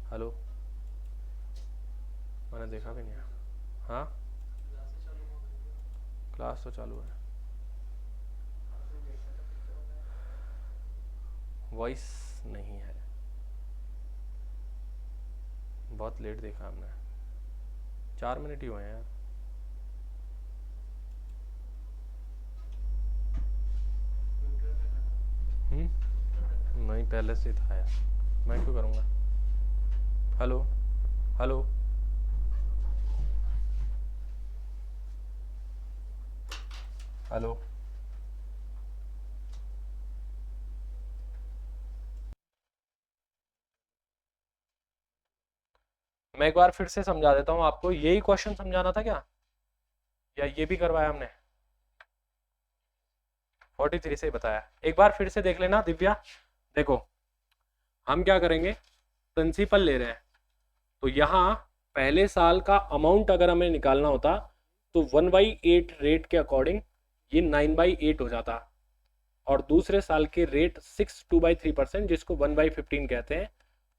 Hello. मैंने देखा भी नहीं है। हाँ, क्लास तो चालू है। वॉइस नहीं है। बहुत लेट देखा हमने। 4 मिनट ही हुए हैं यार। नहीं, पहले से था यार। मैं क्यों करूँगा। हेलो। हेलो। हेलो। मैं एक बार फिर से समझा देता हूँ आपको। यही क्वेश्चन समझाना था क्या, या ये भी करवाया हमने? 43 से ही बताया। एक बार फिर से देख लेना दिव्या। देखो, हम क्या करेंगे, प्रिंसिपल ले रहे हैं, तो यहाँ पहले साल का अमाउंट अगर हमें निकालना होता तो 1/8 रेट के अकॉर्डिंग ये 9/8 हो जाता, और दूसरे साल के रेट 6 2/3% जिसको 1/15 कहते हैं,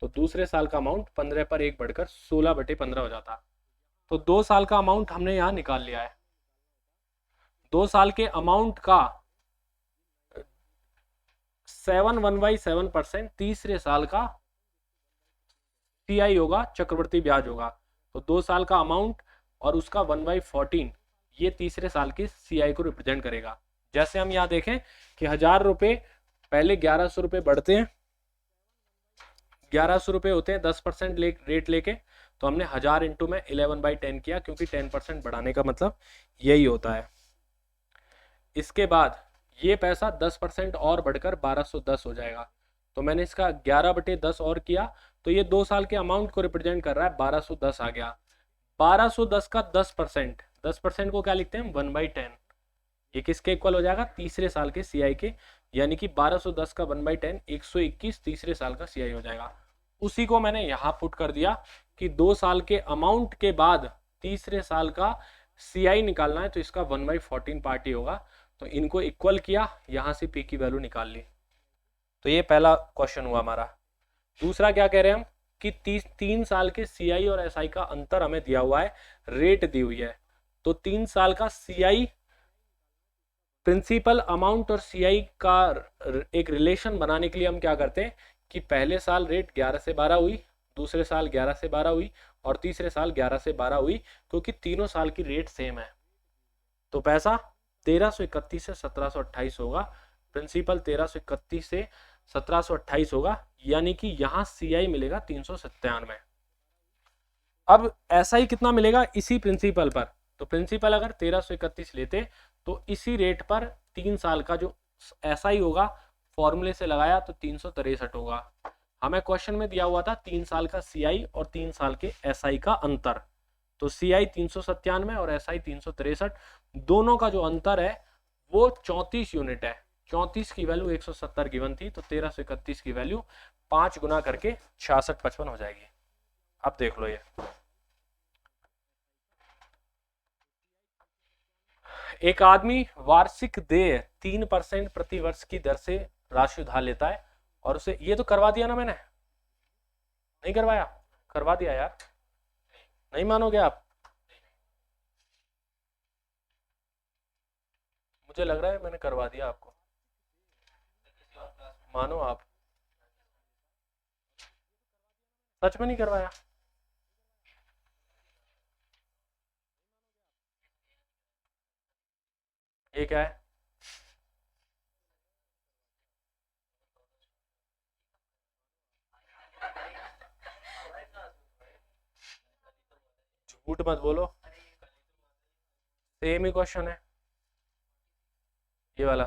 तो दूसरे साल का अमाउंट 15 पर 1 बढ़कर 16/15 हो जाता। तो 2 साल का अमाउंट हमने यहाँ निकाल लिया है। 2 साल के अमाउंट का 7 1/7% तीसरे साल का CI होगा, चक्रवर्ती ब्याज होगा। तो 2 साल का अमाउंट और उसका 1/14 ये तीसरे साल की CI को रिप्रेजेंट करेगा। जैसे हम यहाँ देखें कि 1000 रुपये पहले 1100 रुपये बढ़ते हैं, 1100 रुपये होते हैं 10% रेट लेके, तो हमने 1000 इंटू में 11/10 किया, क्योंकि 10% बढ़ाने का मतलब यही होता है। इसके बाद ये पैसा 10% और बढ़कर 1210 हो जाएगा, तो मैंने इसका 11/10 और किया, तो ये 2 साल के अमाउंट को रिप्रेजेंट कर रहा है, 1210 आ गया। 1210 का 10%, 10% को क्या लिखते हैं, 1/10। ये किसके इक्वल हो जाएगा, तीसरे साल के CI के, यानी कि 1210 का 1/10 121 तीसरे साल का CI हो जाएगा। उसी को मैंने यहाँ पुट कर दिया कि 2 साल के अमाउंट के बाद तीसरे साल का CI निकालना है, तो इसका 1/14 पार्ट ही होगा। तो इनको इक्वल किया, यहाँ से P की वैल्यू निकाल ली। तो ये पहला क्वेश्चन हुआ हमारा। दूसरा क्या कह रहे हैं हम कि 3 साल के CI और SI का अंतर हमें दिया हुआ है, रेट दी हुई है। तो 3 साल का CI, प्रिंसिपल अमाउंट और CI का एक रिलेशन बनाने के लिए हम क्या करते हैं कि पहले साल रेट 11 से 12 हुई, दूसरे साल 11 से 12 हुई, और तीसरे साल 11 से 12 हुई, क्योंकि तीनों साल की रेट सेम है। तो पैसा 1331 से 1728 होगा। प्रिंसिपल 1331 से 1728 होगा, यानी कि यहाँ CI मिलेगा 397। अब SI कितना मिलेगा इसी प्रिंसिपल पर, तो प्रिंसिपल अगर 1331 लेते तो इसी रेट पर 3 साल का जो SI होगा, फॉर्मूले से लगाया तो 363 होगा। हमें क्वेश्चन में दिया हुआ था 3 साल का CI और 3 साल के SI का अंतर, तो CI 397 और SI 363, दोनों का जो अंतर है वो 34 यूनिट है। 34 की वैल्यू 170 गिवन थी, तो 1331 की वैल्यू 5 गुना करके 6655 हो जाएगी। अब देख लो, ये एक आदमी वार्षिक देय 3% प्रति वर्ष की दर से राशि उधार लेता है, और उसे, ये तो करवा दिया ना मैंने, नहीं करवाया, करवा दिया यार, नहीं मानोगे आप? मुझे लग रहा है मैंने करवा दिया आपको, मानो आप। सच में नहीं करवाया? ये क्या है? झूठ मत बोलो, सेम ही क्वेश्चन है ये वाला।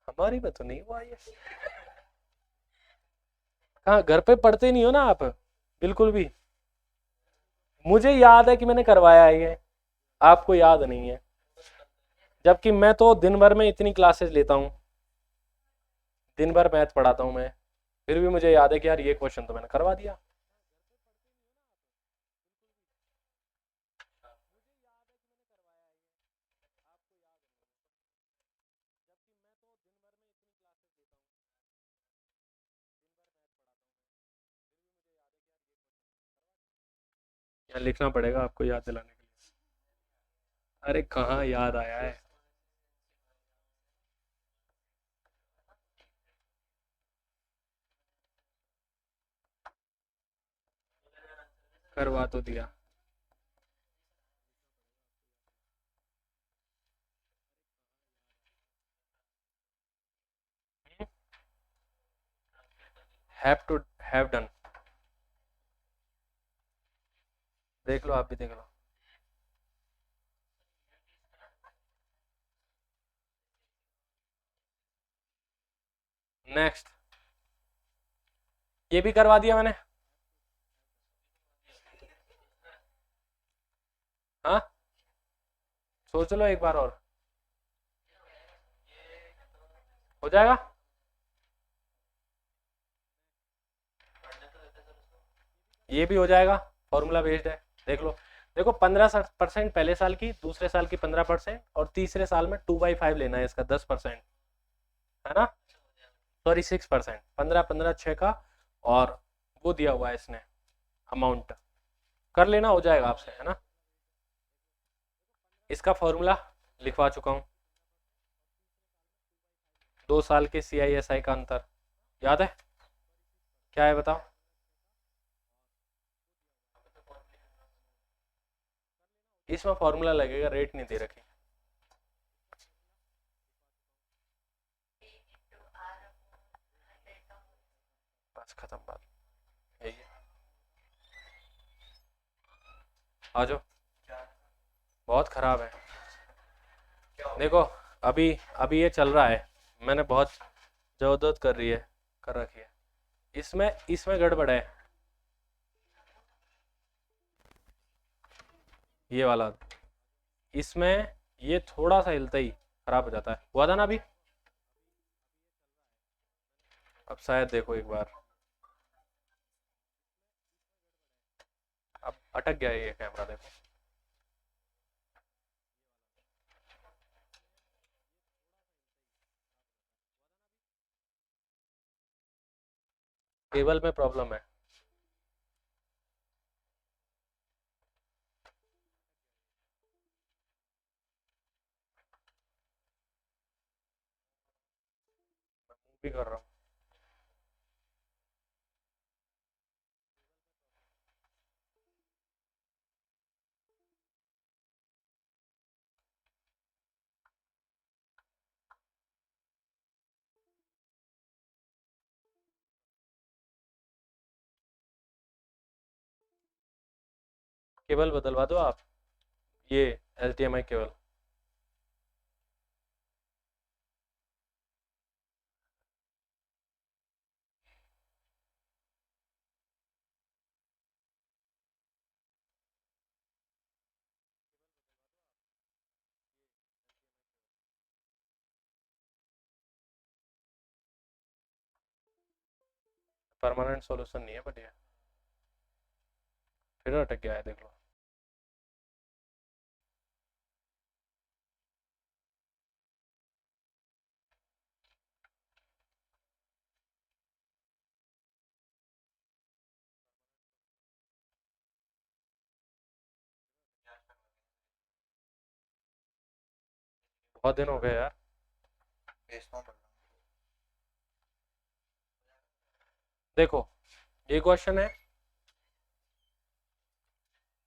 हमारी में तो नहीं हुआ ये। कहाँ, घर पे पढ़ते नहीं हो ना आप बिल्कुल भी? मुझे याद है कि मैंने करवाया है ये, आपको याद नहीं है, जबकि मैं तो दिन भर में इतनी क्लासेस लेता हूँ, दिन भर मैथ पढ़ाता हूँ मैं, फिर भी मुझे याद है कि यार ये क्वेश्चन तो मैंने करवा दिया। लिखना पड़ेगा आपको याद दिलाने के लिए। अरे कहाँ याद आया है। करवा तो दिया। Have to have done. देख लो, आप भी देख लो। नेक्स्ट, ये भी करवा दिया मैंने। हाँ, सोच लो एक बार और, हो जाएगा। ये भी हो जाएगा, फॉर्मूला बेस्ड है। देख लो, देखो 15% पहले साल की, दूसरे साल की 15% और तीसरे साल में 2/5 लेना है इसका 10%, है ना। सॉरी 6%, 15 15 6 का, और वो दिया हुआ है इसने अमाउंट, कर लेना, हो जाएगा आपसे, है ना। इसका फॉर्मूला लिखवा चुका हूँ। 2 साल के CISI का अंतर याद है, क्या है बताओ। इसमें फॉर्मूला लगेगा, रेट नहीं दे रखी। बस खत्म बात, यही है। आ जाओ, बहुत खराब है। देखो, अभी अभी ये चल रहा है, मैंने बहुत जबरदस्त कर रही है, कर रखी है। इसमें इसमें गड़बड़ है, ये वाला, इसमें ये थोड़ा सा हिलता ही खराब हो जाता है। हुआ था ना अभी। अब शायद देखो एक बार, अब अटक गया है ये कैमरा, देखो। केबल में प्रॉब्लम है। भी कर रहा हूँ। केबल बदलवा दो आप, ये HDMI केबल। परमानेंट सॉल्यूशन नहीं है, बट ये फिर अटक गया है, देख लो। बहुत दिन हो गए यार। देखो, ये क्वेश्चन है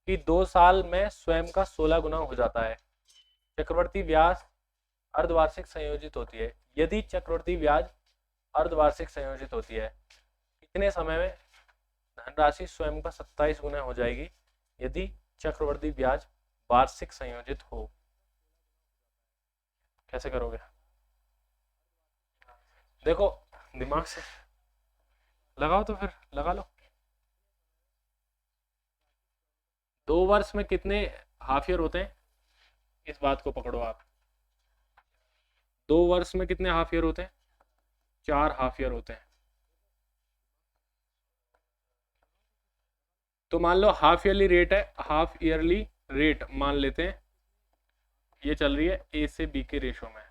कि 2 साल में स्वयं का 16 गुना हो जाता है। चक्रवर्ती ब्याज अर्धवार्षिक संयोजित होती है। यदि चक्रवर्ती ब्याज अर्धवार्षिक संयोजित होती है, कितने समय में धनराशि स्वयं का 27 गुना हो जाएगी यदि चक्रवर्ती ब्याज वार्षिक संयोजित हो। कैसे करोगे, देखो, दिमाग से लगाओ तो फिर लगा लो। 2 वर्ष में कितने हाफ ईयर होते हैं, इस बात को पकड़ो आप। 2 वर्ष में कितने हाफ ईयर होते हैं, 4 हाफ ईयर होते हैं। तो मान लो हाफ ईयरली रेट है, हाफ ईयरली रेट मान लेते हैं, ये चल रही है A से B के रेशो में,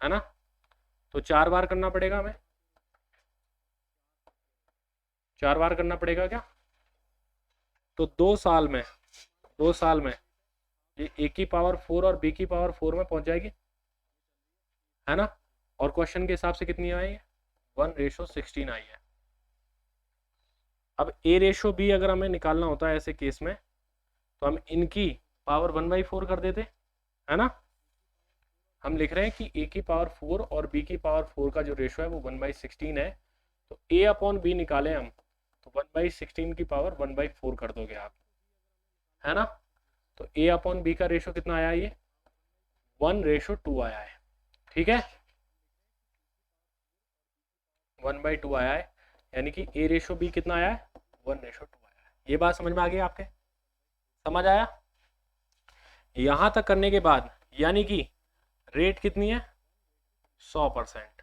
है ना। तो 4 बार करना पड़ेगा हमें, 4 बार करना पड़ेगा क्या। तो 2 साल में 2 साल में ये ए की पावर 4 और बी की पावर 4 में पहुंच जाएगी, है ना। और क्वेश्चन के हिसाब से कितनी आई है, 1:16 आई है। अब ए रेशो बी अगर हमें निकालना होता है ऐसे केस में, तो हम इनकी पावर 1/4 कर देते, है ना। हम लिख रहे हैं कि ए की पावर 4 और बी की पावर 4 का जो रेशो है वो 1/16 है, तो ए अपॉन बी निकालें हम, तो 1/16 की पावर 1/4 कर दोगे आप, है ना। तो ए अपॉन बी का रेशो कितना आया, ये 1:2 आया है, ठीक है। 1/2 आया है, यानी कि ए रेशो बी कितना आया है, 1:2 आया है। ये बात समझ में आ गई आपके, समझ आया। यहां तक करने के बाद यानी कि रेट कितनी है, 100%,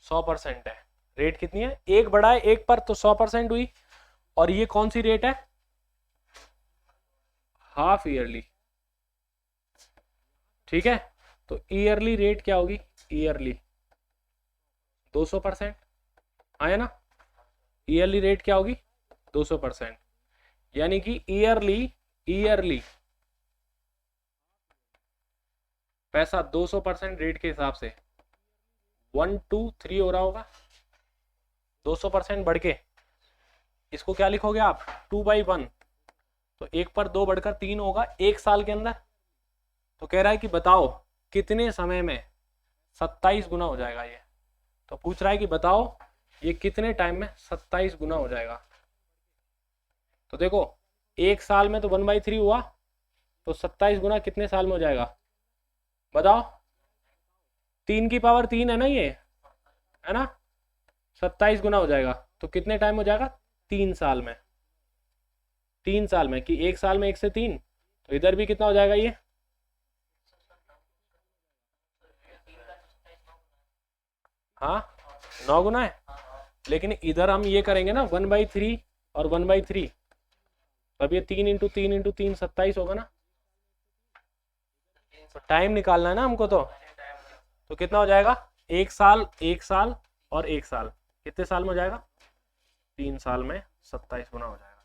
100% है। रेट कितनी है, एक बढ़ा है एक पर तो 100% हुई, और ये कौन सी रेट है, हाफ ईयरली, ठीक है। तो ईयरली रेट क्या होगी, ईयरली 200%, आया ना। ईयरली रेट क्या होगी, 200%, यानी कि ईयरली ईयरली पैसा 200% रेट के हिसाब से 123 हो रहा होगा, 200% बढ़ के। इसको क्या लिखोगे आप, 2/1, तो एक पर 2 बढ़कर 3 होगा एक साल के अंदर। तो कह रहा है कि बताओ कितने समय में 27 गुना हो जाएगा ये। तो पूछ रहा है कि बताओ ये कितने टाइम में 27 गुना हो जाएगा। तो देखो एक साल में तो 1/3 हुआ, तो 27 गुना कितने साल में हो जाएगा, बताओ। 3 की पावर 3 है ना ये, है ना। 27 गुना हो जाएगा तो कितने टाइम हो जाएगा, 3 साल में। 3 साल में, कि एक साल में 1 से 3, तो इधर भी कितना हो जाएगा ये, हाँ 9 गुना है। लेकिन इधर हम ये करेंगे ना 1/3 और 1/3, तब ये 3 × 3 × 3 27 होगा ना। तो टाइम निकालना है ना हमको, तो कितना हो जाएगा, एक साल, एक साल और एक साल, कितने साल में हो जाएगा, 3 साल में 27 गुना हो जाएगा,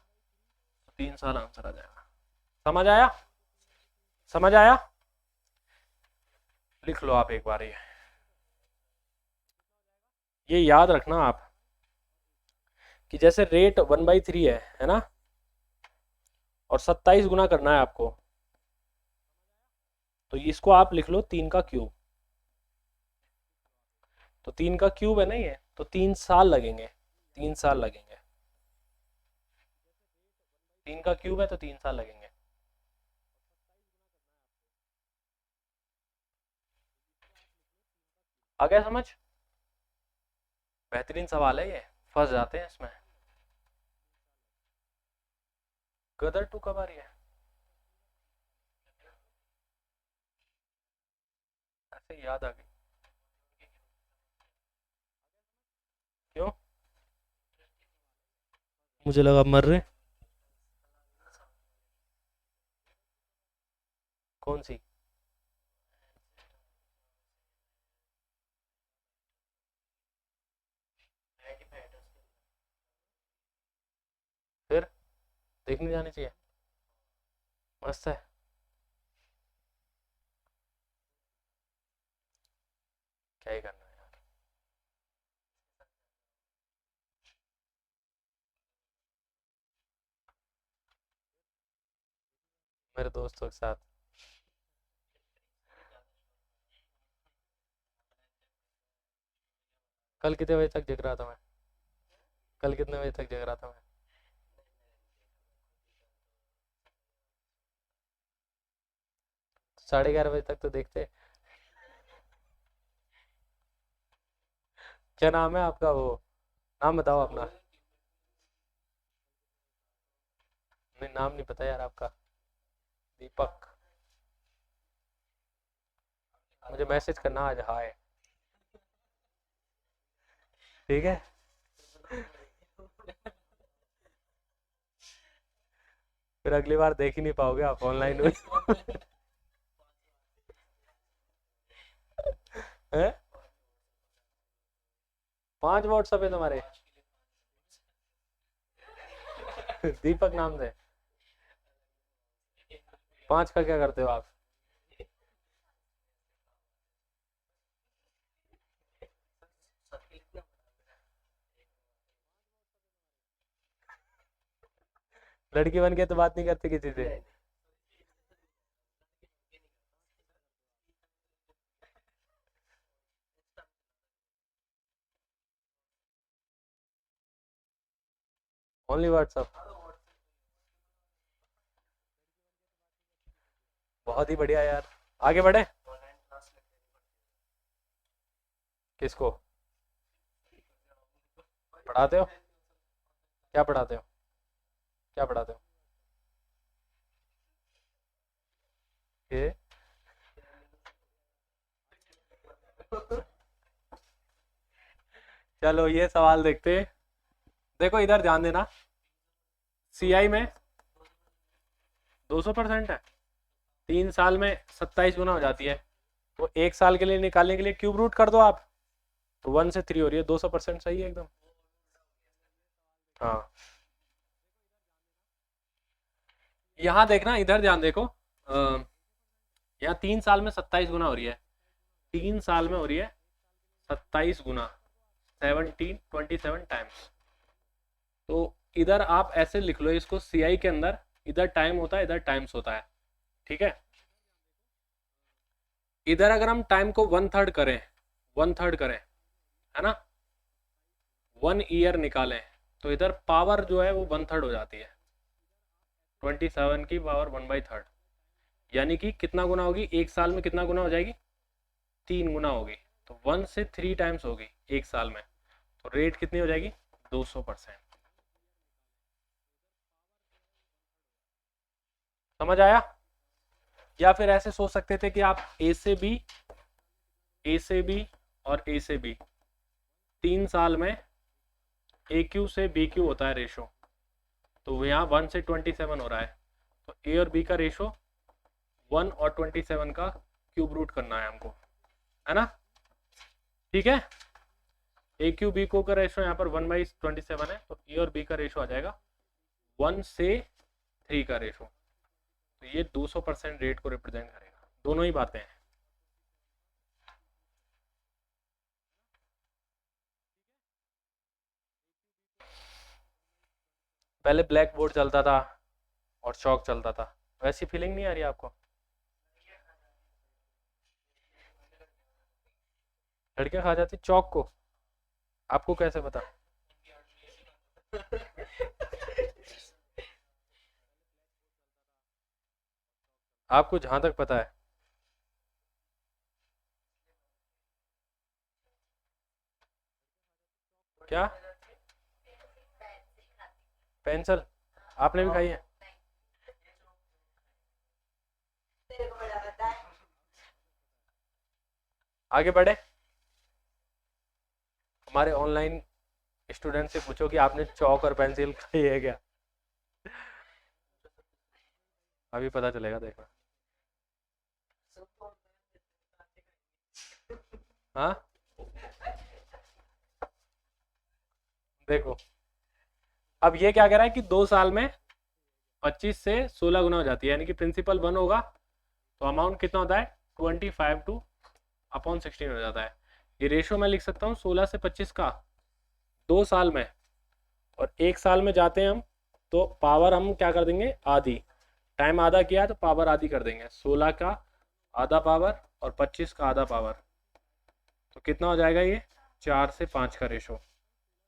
तो 3 साल आंसर आ जाएगा। समझ आया, समझ आया। लिख लो आप एक बार ये याद रखना आप कि जैसे रेट 1/3 है ना, और 27 गुना करना है आपको, तो इसको आप लिख लो 3 का क्यूब। तो 3 का क्यूब है ना ये, तो 3 साल लगेंगे, 3 साल लगेंगे। 3 का क्यूब है तो 3 साल लगेंगे। आ गया समझ, बेहतरीन सवाल है ये, फंस जाते हैं इसमें। गदर 2 कब आ रही है, ऐसे याद आ गई, क्यों, मुझे लगा मर रहे। कौन सी, फिर देखने जानी चाहिए, मस्त है। क्या ही करना है यार, मेरे दोस्तों के साथ। कल कितने बजे तक जग रहा था मैं, कल कितने बजे तक जग रहा था मैं, 11:30 बजे तक तो देखते। क्या नाम है आपका, वो नाम बताओ अपना। नहीं नाम नहीं पता यार आपका, दीपक। मुझे मैसेज करना आज, हाय, ठीक है। फिर अगली बार देख ही नहीं पाओगे आप ऑनलाइन में। हैं? 5 व्हाट्सएप है तुम्हारे, दीपक नाम से। 5 का क्या करते हो आप? लड़की बन के तो बात नहीं करते किसी से। Only WhatsApp. बहुत ही बढ़िया यार। आगे बढ़े। किसको पढ़ाते हो? क्या पढ़ाते हो? क्या पढ़ाते हो? ये चलो ये सवाल देखते हैं। देखो इधर ध्यान देना। सीआई में 200% है। 3 साल में 27 गुना हो जाती है। तो 1 साल के लिए निकालने के लिए क्यूब रूट कर दो आप। तो 1 से 3 हो रही है। 200% सही है एकदम। हाँ यहाँ देखना, इधर ध्यान देखो। यहाँ 3 साल में 27 गुना हो रही है। 3 साल में हो रही है 27 गुना। 27 टाइम्स। तो इधर आप ऐसे लिख लो इसको, सीआई के अंदर इधर टाइम होता है, इधर टाइम्स होता है। ठीक है। इधर अगर हम टाइम को 1/3 करें, 1/3 करें, है ना, 1 ईयर निकालें, तो इधर पावर जो है वो 1/3 हो जाती है। 27 की पावर 1/3, यानी कि कितना गुना होगी 1 साल में? कितना गुना हो जाएगी? 3 गुना होगी। तो 1 से 3 टाइम्स होगी 1 साल में। तो रेट कितनी हो जाएगी? 200%। समझ आया? या फिर ऐसे सोच सकते थे कि आप ए से बी, ए से बी और ए से बी, 3 साल में ए क्यू से बी क्यू होता है रेशो। तो यहाँ 1 से 27 हो रहा है। तो ए और बी का रेशो 1 और 27 का क्यूब रूट करना है हमको, है ना? ठीक है। ए क्यू बी को का रेशो यहाँ पर 1/27 है। तो ए और बी का रेशो आ जाएगा 1 से 3 का रेशो। तो ये 200% रेट को रिप्रेजेंट करेगा। दोनों ही बातें हैं। पहले ब्लैक बोर्ड चलता था और चौक चलता था, वैसी फीलिंग नहीं आ रही आपको? लड़कियां खा जाती चौक को? आपको कैसे पता? आपको जहां तक पता है। क्या? पेंसिल? आपने भी खाई है? आगे बढ़े। हमारे ऑनलाइन स्टूडेंट से पूछो कि आपने चौक और पेंसिल खाई है क्या? अभी पता चलेगा, देखना। हाँ देखो, अब ये क्या कह रहा है कि 2 साल में 25 से 16 गुना हो जाती है, यानी कि प्रिंसिपल 1 होगा तो अमाउंट कितना होता है? 25/2/16 हो जाता है। ये रेशो मैं लिख सकता हूँ 16 से 25 का 2 साल में। और 1 साल में जाते हैं हम तो पावर हम क्या कर देंगे? आधी। टाइम आधा किया तो पावर आधी कर देंगे। 16 का आधा पावर और 25 का आधा पावर, तो कितना हो जाएगा ये? 4 से 5 का रेशो।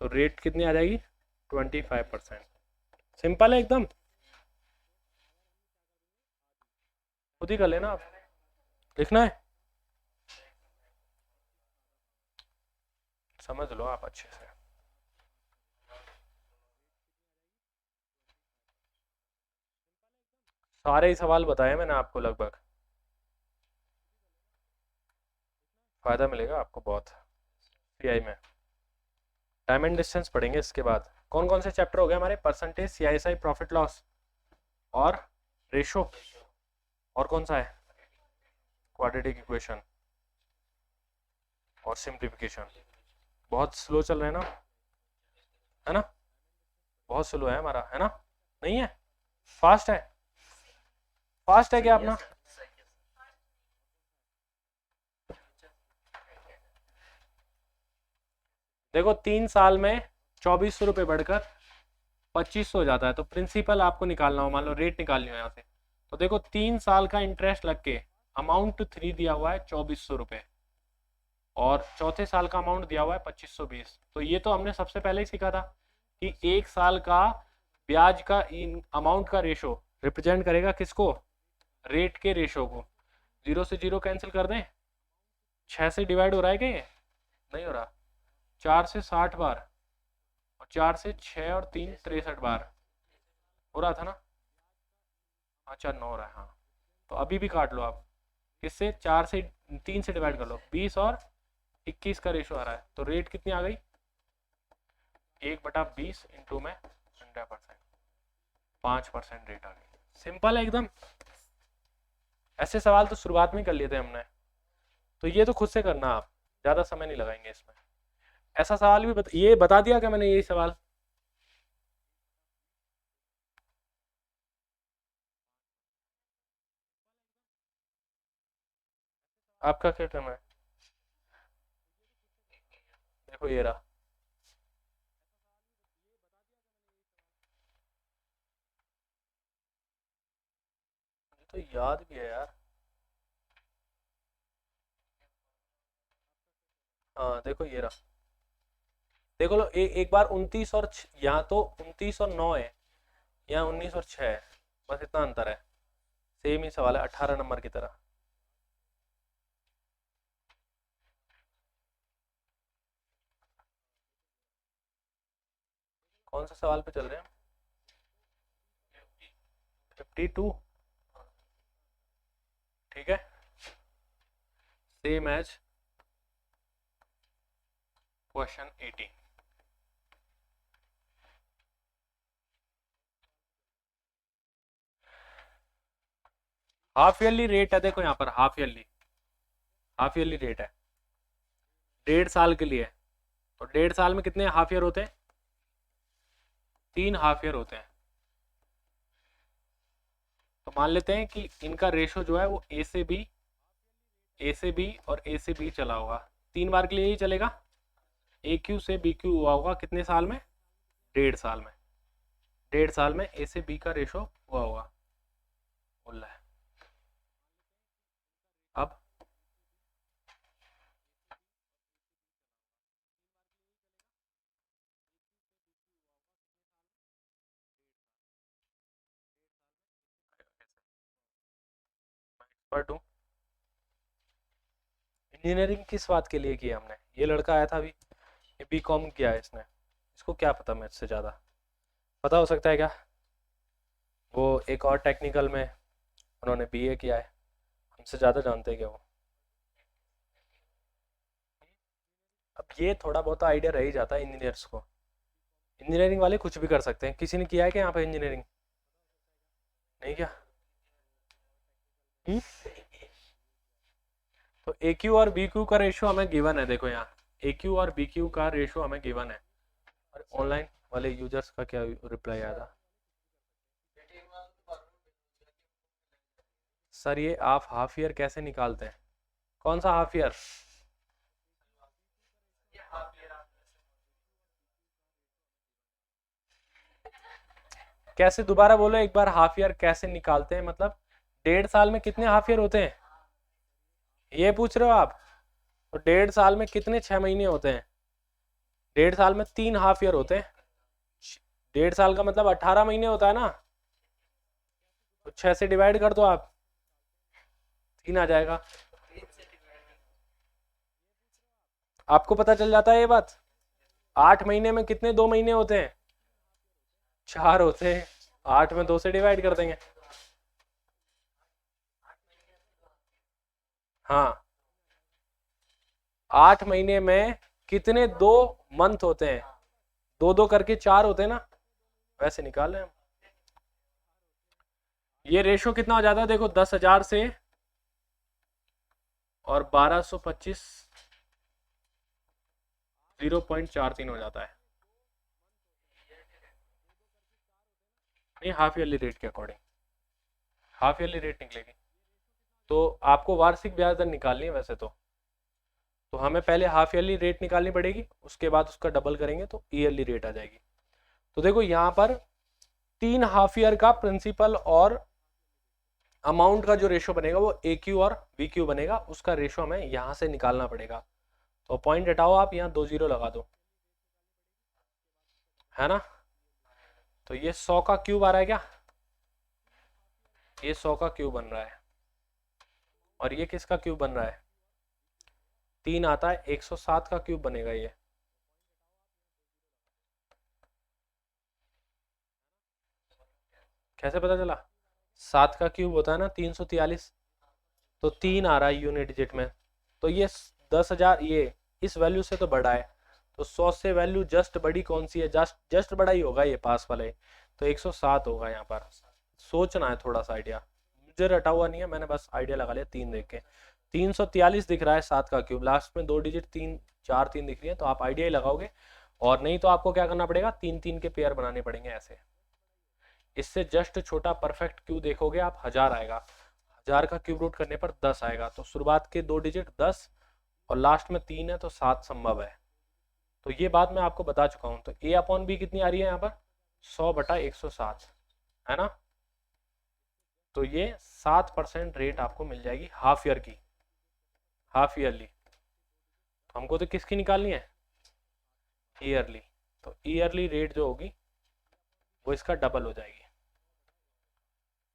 तो रेट कितनी आ जाएगी? 25%। सिंपल है एकदम। खुद ही कर लेना आप। लिखना है, समझ लो आप अच्छे से। सारे ही सवाल बताए मैंने आपको लगभग। फायदा मिलेगा आपको बहुत सीआई में। टाइम एंड डिस्टेंस पढ़ेंगे इसके बाद। कौन कौन से चैप्टर हो गए हमारे? परसेंटेज, सीआईएसआई, प्रॉफिट लॉस और रेशो। और कौन सा है? क्वाड्रेटिक इक्वेशन और सिंप्लीफिकेशन। बहुत स्लो चल रहे हैं ना, है ना? बहुत स्लो है हमारा, है ना? नहीं है, फास्ट है। फास्ट है क्या अपना? देखो 3 साल में 2400 रुपये बढ़कर 2500 हो जाता है। तो प्रिंसिपल आपको निकालना हो, मान लो रेट निकालनी हो यहाँ से, तो देखो 3 साल का इंटरेस्ट लग के अमाउंट 3 दिया हुआ है 2400 रुपये, और चौथे साल का अमाउंट दिया हुआ है 2520। तो ये तो हमने सबसे पहले ही सीखा था कि 1 साल का ब्याज का इन अमाउंट का रेशो रिप्रेजेंट करेगा किसको? रेट के रेशो को। 0 से 0 कैंसिल कर दें, 6 से डिवाइड हो रहा है क्या? ये नहीं हो रहा। 4 से 60 बार, और 4 से 6 और 3 63 बार हो रहा था ना? अच्छा 9 हो रहा है, हाँ। तो अभी भी काट लो आप, किससे? 4 से 3 से डिवाइड कर लो, 20 और 21 का रेशो आ रहा है। तो रेट कितनी आ गई? 1/20 इंटू में 100%, 5% रेट आ गई। सिंपल है एकदम। ऐसे सवाल तो शुरुआत में कर लिए थे हमने, तो ये तो खुद से करना आप, ज़्यादा समय नहीं लगाएंगे इसमें। ऐसा सवाल भी ये बता दिया क्या मैंने? यही सवाल आपका क्या करना है? देखो ये रहा। तो याद भी है यार। हाँ देखो ये रहा। देखो लो, एक बार 29 और यहाँ तो 29 और 9 है, यहाँ 19 और 6 है, बस इतना अंतर है। सेम ही सवाल है 18 नंबर की तरह। कौन सा सवाल पे चल रहे हैं? 52। ठीक है, same as question 18। Half yearly rate है, देखो यहाँ पर half yearly, half yearly rate है 1.5 साल के लिए। तो 1.5 साल में कितने हाफ ईयर होते हैं? 3 हाफ ईयर होते हैं। तो मान लेते हैं कि इनका रेशो जो है वो ए से बी और ए से बी चला होगा, 3 बार के लिए ही चलेगा। ए क्यू से बी क्यू हुआ होगा कितने साल में? 1.5 साल में। 1.5 साल में ए से बी का रेशो हुआ होगा, बोल रहा है। अब एक्सपर्ट हूँ। इंजीनियरिंग किस बात के लिए की है हमने? ये लड़का आया था अभी, ये बी कॉम किया है इसने, इसको क्या पता मुझसे ज़्यादा? पता हो सकता है क्या? वो एक और टेक्निकल में उन्होंने बीए किया है, हमसे ज़्यादा जानते हैं क्या वो? अब ये थोड़ा बहुत आइडिया रह ही जाता है इंजीनियर्स को। इंजीनियरिंग वाले कुछ भी कर सकते हैं। किसी ने किया है क्या यहाँ पे इंजीनियरिंग? नहीं क्या? हम्म? तो ए क्यू और बी क्यू का रेशो हमें गिवन है, देखो यहाँ ए क्यू और बी क्यू का रेशो हमें गिवन है। और ऑनलाइन वाले यूजर्स का क्या रिप्लाई आया था? सर ये आप हाफ ईयर कैसे निकालते हैं? कौन सा हाफ ईयर? कैसे? दोबारा बोलो एक बार, हाफ ईयर कैसे निकालते हैं मतलब? 1.5 साल में कितने हाफ ईयर होते हैं ये पूछ रहे हो आप? तो 1.5 साल में कितने 6 महीने होते हैं? 1.5 साल में 3 हाफ ईयर होते हैं। 1.5 साल का मतलब 18 महीने होता है ना, तो 6 से डिवाइड कर दो आप, 3 आ जाएगा। आपको पता चल जाता है ये बात? 8 महीने में कितने 2 महीने होते हैं? 4 होते हैं। 8 में 2 से डिवाइड कर देंगे। हाँ, 8 महीने में कितने 2 मंथ होते हैं? 2 2 करके 4 होते हैं ना, वैसे निकाल रहे हैं हम। ये रेशो कितना हो जाता है? देखो 10,000 से और 1225 0.43 हो जाता है। नहीं, हाफ ईयरली रेट के अकॉर्डिंग। हाफ ईयरली रेट निकलेगी। तो आपको वार्षिक ब्याज दर निकालनी है वैसे तो हमें पहले हाफ ईयरली रेट निकालनी पड़ेगी, उसके बाद उसका डबल करेंगे तो ईयरली रेट आ जाएगी। तो देखो यहाँ पर 3 हाफ ईयर का प्रिंसिपल और अमाउंट का जो रेशो बनेगा वो ए क्यू और वी क्यू बनेगा, उसका रेशो हमें यहाँ से निकालना पड़ेगा। तो पॉइंट हटाओ, आप यहाँ 2 जीरो लगा दो, है ना। तो ये 100 का क्यूब आ रहा है क्या, ये 100 का क्यूब बन रहा है, और ये किसका क्यूब बन रहा है, 3 आता है, 107 का क्यूब बनेगा ये। कैसे पता चला, 7 का क्यूब होता है ना 343, तो 3 आ रहा है यूनिट डिजिट में, तो ये 10,000 ये इस वैल्यू से तो बड़ा है, तो 100 से वैल्यू जस्ट बड़ी कौन सी है, जस्ट जस्ट बड़ा ही होगा ये पास वाले, तो 107 होगा यहाँ पर। सोचना है थोड़ा सा, आइडिया मुझे रटा हुआ नहीं है, मैंने बस आइडिया लगा लिया 3 देख के। 343 दिख रहा है 7 का क्यूब, लास्ट में 2 डिजिट 3 4 3 दिख रही है, तो आप आइडिया ही लगाओगे, और नहीं तो आपको क्या करना पड़ेगा, 3 3 के पेयर बनाने पड़ेंगे ऐसे। इससे जस्ट छोटा परफेक्ट क्यू देखोगे आप, 1000 आएगा, 1000 का क्यूब रूट करने पर 10 आएगा, तो शुरुआत के 2 डिजिट 10 और लास्ट में 3 है, तो 7 संभव है। तो ये बात मैं आपको बता चुका हूं। तो ए अपॉन बी कितनी आ रही है यहाँ पर, 100/107, है ना। तो ये 7% रेट आपको मिल जाएगी हाफ ईयर की, हाफ ईयरली। तो हमको तो किसकी निकालनी है, ईयरली। तो ईयरली रेट जो होगी वो इसका डबल हो जाएगी,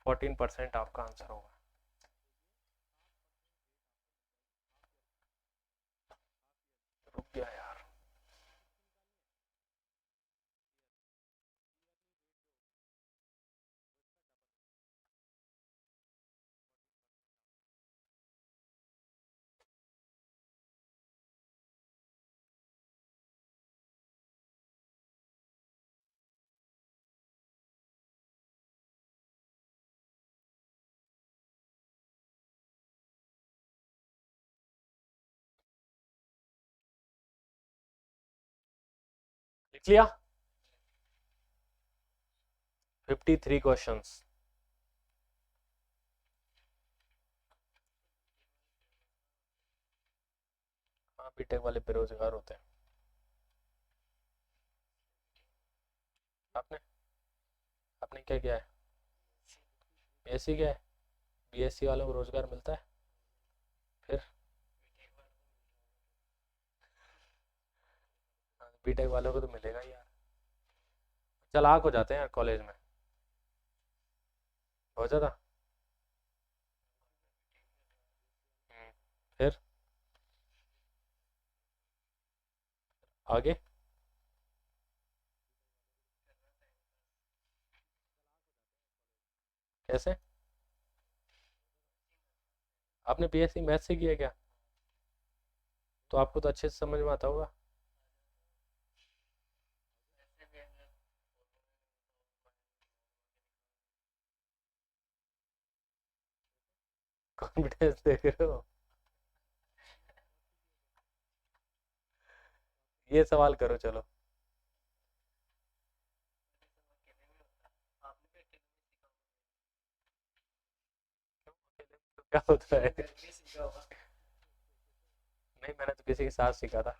14% आपका आंसर होगा। रुक गया यार। लिख लिया 53 क्वेश्चंस। हाँ, बीटेक वाले बेरोजगार होते हैं। आपने आपने क्या किया है, बीएससी किया है, बीएससी वालों को रोजगार मिलता है, फिर बीटेक वालों को तो मिलेगा ही यार। चालाक हो जाते हैं यार कॉलेज में, हो जाता। फिर आगे कैसे, आपने बीएससी मैथ से किया क्या, तो आपको तो अच्छे से समझ में आता होगा। कॉन्फिडेंस देख रहे हो, ये सवाल करो चलो। क्या होता है, नहीं मैंने तो किसी के साथ सीखा था।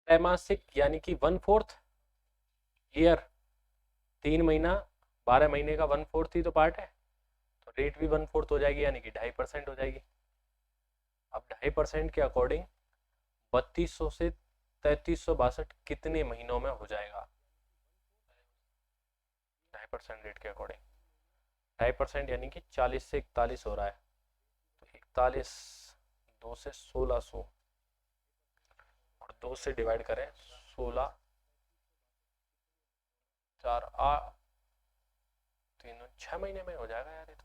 त्रैमासिक यानी कि 1/4 ईयर, 3 महीना 12 महीने का 1/4 ही तो पार्ट है, रेट भी 1/4 हो जाएगी, यानी कि 2.5% हो जाएगी। अब 2.5% के अकॉर्डिंग 3200 से 3362 कितने महीनों में हो जाएगा? 2.5% रेट के अकॉर्डिंग 2.5% यानी कि 40 से 41 हो रहा है, तो 41 2 से 1600 और 2 से डिवाइड करें 16 4 तीनों 6 महीने में हो जाएगा यार ये तो।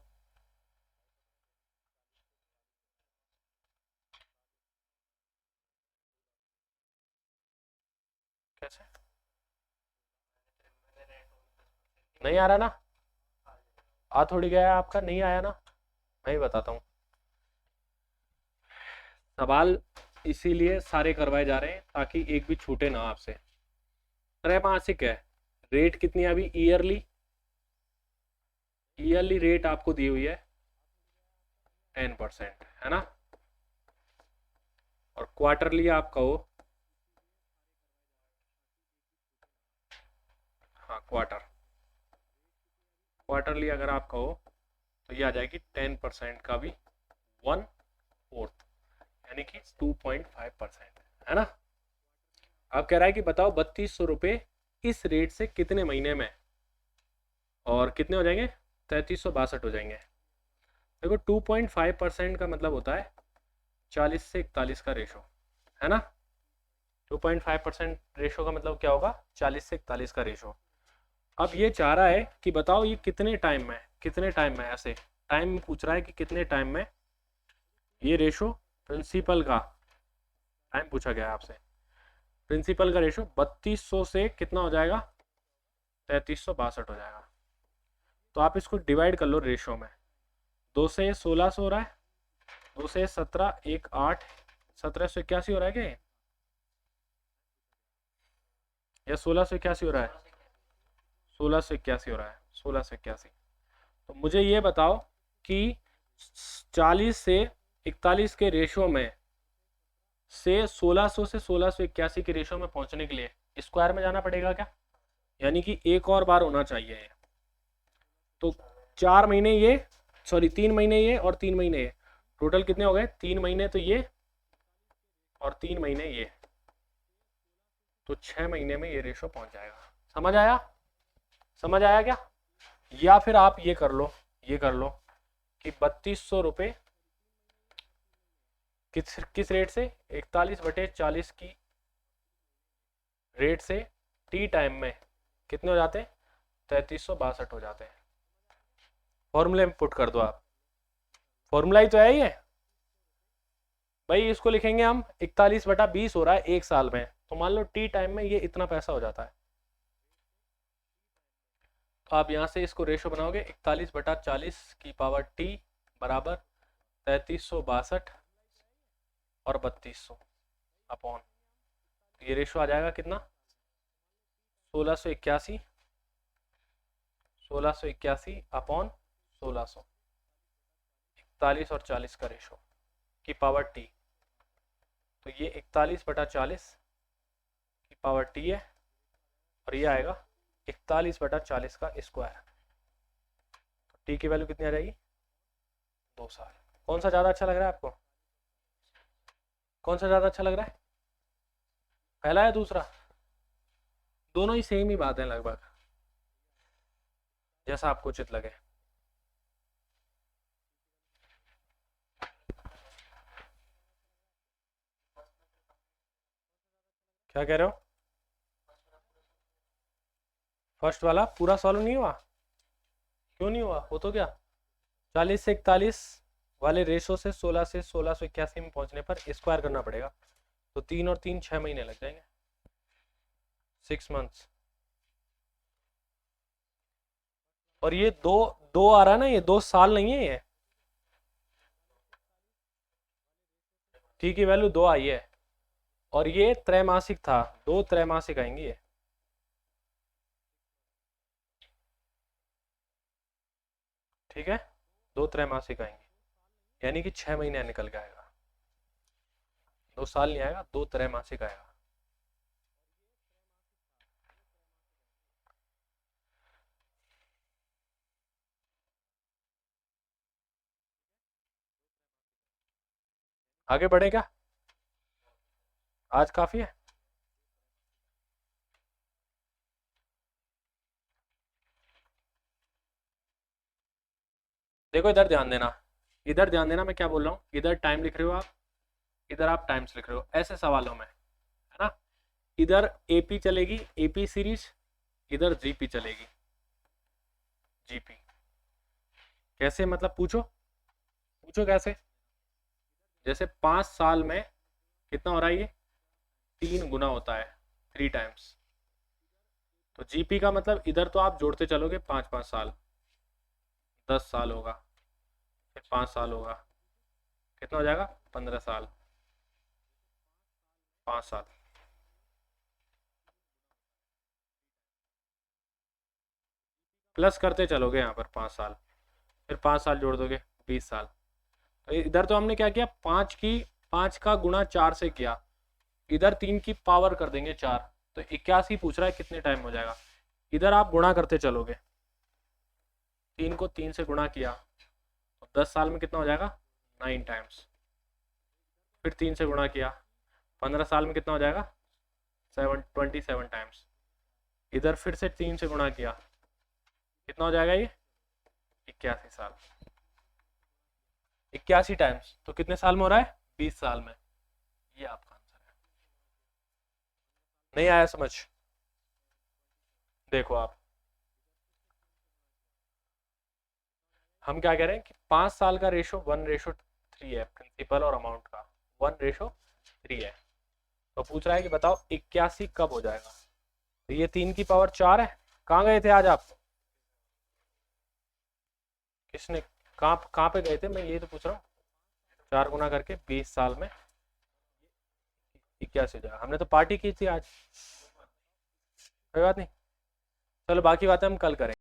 कैसे नहीं आ रहा ना? आ थोड़ी गया है आपका, नहीं आया ना? मैं ही बताता हूँ। सवाल इसीलिए सारे करवाए जा रहे हैं ताकि एक भी छूटे ना आपसे। त्रैमासिक है, रेट कितनी है अभी? ईयरली, ईयरली रेट आपको दी हुई है 10%, है ना? और क्वार्टरली आप कहो, हाँ क्वार्टर, क्वार्टरली अगर आप कहो तो ये आ जाएगी 10% का भी 1/4, यानी कि 2.5%, है ना? अब कह रहा है कि बताओ 3200 रुपये इस रेट से कितने महीने में और कितने हो जाएंगे? 3362 हो जाएंगे। देखो 2.5% का मतलब होता है 40 से 41 का रेशो, है ना? 2.5% रेशो का मतलब क्या होगा? 40 से 41 का रेशो। अब ये चाह रहा है कि बताओ ये कितने टाइम में, कितने टाइम में, ऐसे टाइम पूछ रहा है कि कितने टाइम में ये रेशो प्रिंसिपल का टाइम पूछा गया है आपसे। प्रिंसिपल का रेशो 3200 से कितना हो जाएगा? 3362 हो जाएगा। तो आप इसको डिवाइड कर लो रेशो में। 2 से 1600 हो रहा है, 2 से 17 1 8, 1781 हो रहा है क्या? या 1681 हो रहा है? 1681 हो रहा है, 1681। तो मुझे ये बताओ कि 40 से 41 के रेशो में से 1600 से 1681 के रेशो में पहुंचने के लिए स्क्वायर में जाना पड़ेगा क्या? यानी कि एक और बार होना चाहिए। तो 4 महीने ये, सॉरी 3 महीने ये और 3 महीने ये, टोटल कितने हो गए? 3 महीने तो ये और 3 महीने ये, तो 6 महीने में ये रेशो पहुंच जाएगा। समझ आया? समझ आया क्या? या फिर आप ये कर लो, ये कर लो कि 3200 रुपये किस रेट से? 41/40 की रेट से टी टाइम में कितने हो जाते हैं? 3362 हो जाते हैं। फॉर्मूले में पुट कर दो आप, फॉर्मूला ही तो है ये भाई। इसको लिखेंगे हम 41/20 हो रहा है एक साल में, तो मान लो टी टाइम में ये इतना पैसा हो जाता है। तो आप यहाँ से इसको रेशो बनाओगे 41/40 की पावर टी बराबर 3362 और 3200 अपॉन, ये रेशो आ जाएगा कितना? 1681, 1681 अपॉन 1600, 41 और 40 का रेशो की पावर टी। तो ये 41/40 की पावर टी है और ये आएगा 41/40 का स्क्वायर। तो टी की वैल्यू कितनी आ जाएगी? 2 साल। कौन सा ज़्यादा अच्छा लग रहा है आपको? कौन सा ज़्यादा अच्छा लग रहा है, पहला या दूसरा? दोनों ही सेम ही बात है लगभग, जैसा आपको उचित लगे। क्या कह रहे हो? फर्स्ट वाला पूरा सॉल्व नहीं हुआ? क्यों नहीं हुआ? हो तो क्या, 40 से 41 वाले रेशो से 16 से 1681 में पहुंचने पर स्क्वायर करना पड़ेगा। तो 3 और 3 6 महीने लग जाएंगे, 6 मंथ्स। और ये दो दो आ रहा है ना, ये 2 साल नहीं है ये, टी की वैल्यू 2 आई है और ये त्रैमासिक था, 2 त्रैमासिक आएंगी ये। ठीक है, 2 त्रैमासिक आएंगे, यानी कि 6 महीने निकल के आएगा, 2 साल नहीं आएगा, 2 त्रैमासिक आएगा। आगे बढ़े क्या? आज काफी है। देखो इधर ध्यान देना, इधर ध्यान देना, मैं क्या बोल रहा हूँ, इधर टाइम लिख रहे हो आप, इधर आप टाइम्स लिख रहे हो, ऐसे सवालों में है ना। इधर एपी चलेगी, एपी सीरीज, इधर जीपी चलेगी, जीपी। कैसे मतलब, पूछो पूछो कैसे। जैसे 5 साल में कितना हो रहा है ये, 3 गुना होता है, 3 टाइम्स। तो जीपी का मतलब इधर तो आप जोड़ते चलोगे 5 5 साल, 10 साल होगा, फिर 5 साल होगा, कितना हो जाएगा, 15 साल, 5 साल। प्लस करते चलोगे यहाँ पर 5 साल, फिर 5 साल जोड़ दोगे, 20 साल। तो इधर तो हमने क्या किया, 5 का गुणा 4 से किया, इधर 3 की पावर कर देंगे 4, तो 81 पूछ रहा है कितने टाइम हो जाएगा। इधर आप गुणा करते चलोगे, 3 को 3 से गुणा किया तो 10 साल में कितना हो जाएगा, 9 टाइम्स। फिर 3 से गुणा किया, 15 साल में कितना हो जाएगा, 27 टाइम्स। इधर फिर से 3 से गुणा किया, कितना हो जाएगा ये, 81 साल। 81 टाइम्स तो कितने साल में हो रहा है, 20 साल में। ये आपका आंसर है। नहीं आया समझ? देखो आप, हम क्या कह रहे हैं कि 5 साल का रेशो 1:3 है, प्रिंसिपल और अमाउंट का 1:3 है। तो पूछ रहा है कि बताओ 81 कब हो जाएगा। तो ये 3 की पावर 4 है। कहाँ गए थे आज आप, किसने, कहाँ पे गए थे, मैं ये तो पूछ रहा हूँ। 4 गुना करके 20 साल में 81 हो जाएगा। हमने तो पार्टी की थी आज, कोई बात नहीं, चलो बाकी बातें हम कल करेंगे।